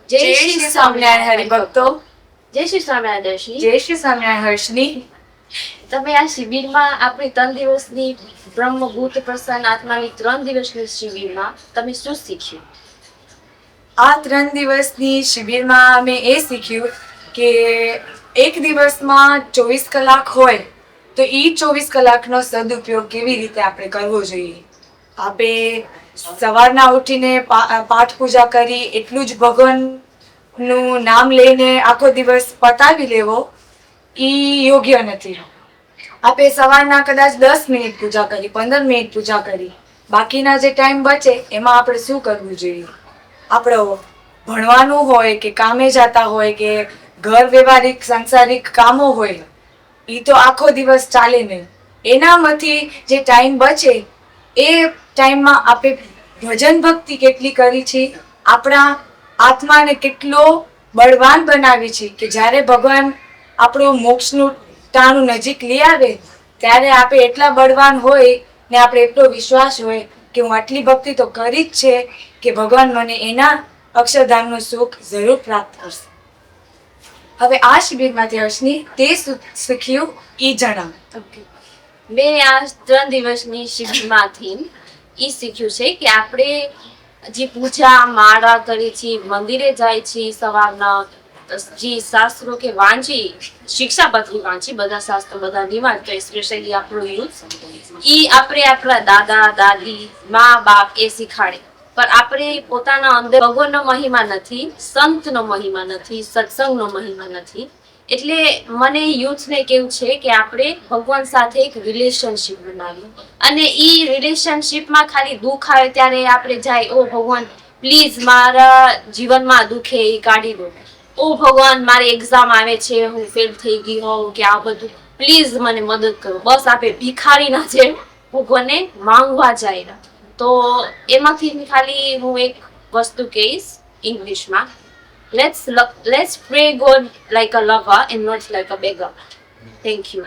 જય શ્રી સ્વામિનારાયણ હરિભક્તો. જય શ્રી સ્વામિનારાયણ દર્શની. જય શ્રી સ્વામિનારાયણ હર્ષની. તમે આ શિબિરમાં આપણી 3 દિવસની બ્રહ્મભૂત પ્રસન્ન આત્માની 3 દિવસની શિબિરમાં તમે શું શીખ્યું? આ 3 દિવસની શિબિરમાં અમે એ શીખ્યું કે એક દિવસમાં 24 કલાક હોય તો એ 24 કલાકનો સદુપયોગ કેવી રીતે આપણે કરવો જોઈએ. આપણે સવારના ઉઠીને પાઠ પૂજા કરી એટલું જ ભગવાનનું નામ લઈને આખો દિવસ પતાવી લેવો એ યોગ્ય નથી. આપણે સવારના કદાચ 10 મિનિટ પૂજા કરી, 15 મિનિટ પૂજા કરી, બાકીના જે ટાઈમ બચે એમાં આપણે શું કરવું જોઈએ? આપણે ભણવાનું હોય કે કામે જતા હોય કે ઘર વ્યવહારિક સાંસારિક કામો હોય એ તો આખો દિવસ ચાલે નહીં. એનામાંથી જે ટાઈમ બચે એ ટાઈમમાં આપણે ભજન ભક્તિ કેટલી કરી છે, આપણા આત્માને કેટલો બળવાન બનાવી છે કે જ્યારે ભગવાન આપણું મોક્ષનું ટાણું નજીક લઈ આવે ત્યારે આપણે એટલા બળવાન હોય ને આપણે એટલો વિશ્વાસ હોય કે હું આટલી ભક્તિ તો કરી જ છે કે ભગવાન મને એના અક્ષરધામનું સુખ જરૂર પ્રાપ્ત કરશે. હવે આ શિબિરમાંથી હર્ષની તે શીખ્યું એ જણાવ. મેં આ 3 દિવસની શિબિરમાંથી એ શીખ્યું છે કે આપણે જે પૂજા માળા કરી છે, મંદિરે જાય છે, સવારના જે શાસ્ત્રો કે વાંચી, શિક્ષાપત્રી વાંચી, બધા શાસ્ત્રો બધા નિવાજ તો સ્પેશિયલી આપણું યુથ એ આપણે આપણા દાદા દાદી મા બાપ એ શીખાડે. પણ આપણે પોતાના અંદર ભગવાનનો મહિમા નથી, સંતનો મહિમા નથી, સત્સંગનો મહિમા નથી. એટલે મને યુથને કેવું છે કે આપણે ભગવાન સાથે એક રિલેશનશિપ બનાવીએ અને એ રિલેશનશિપમાં ખાલી દુઃખ આવે ત્યારે આપણે જાય, ઓ ભગવાન પ્લીઝ મારા જીવનમાં દુઃખે એ કાઢી દો, ઓ ભગવાન મારી એક્ઝામ આવે છે, હું ફેલ થઈ ગઈ હોઉં કે આ બધું, પ્લીઝ મને મદદ કરો. બસ આપણે ભિખારીના જેમ ભગવાનને માંગવા જાય. તો એમાંથી ખાલી હું એક વસ્તુ કહીશ ઇંગ્લિશમાં. Let's pray God like a lover and not like a beggar. Thank you.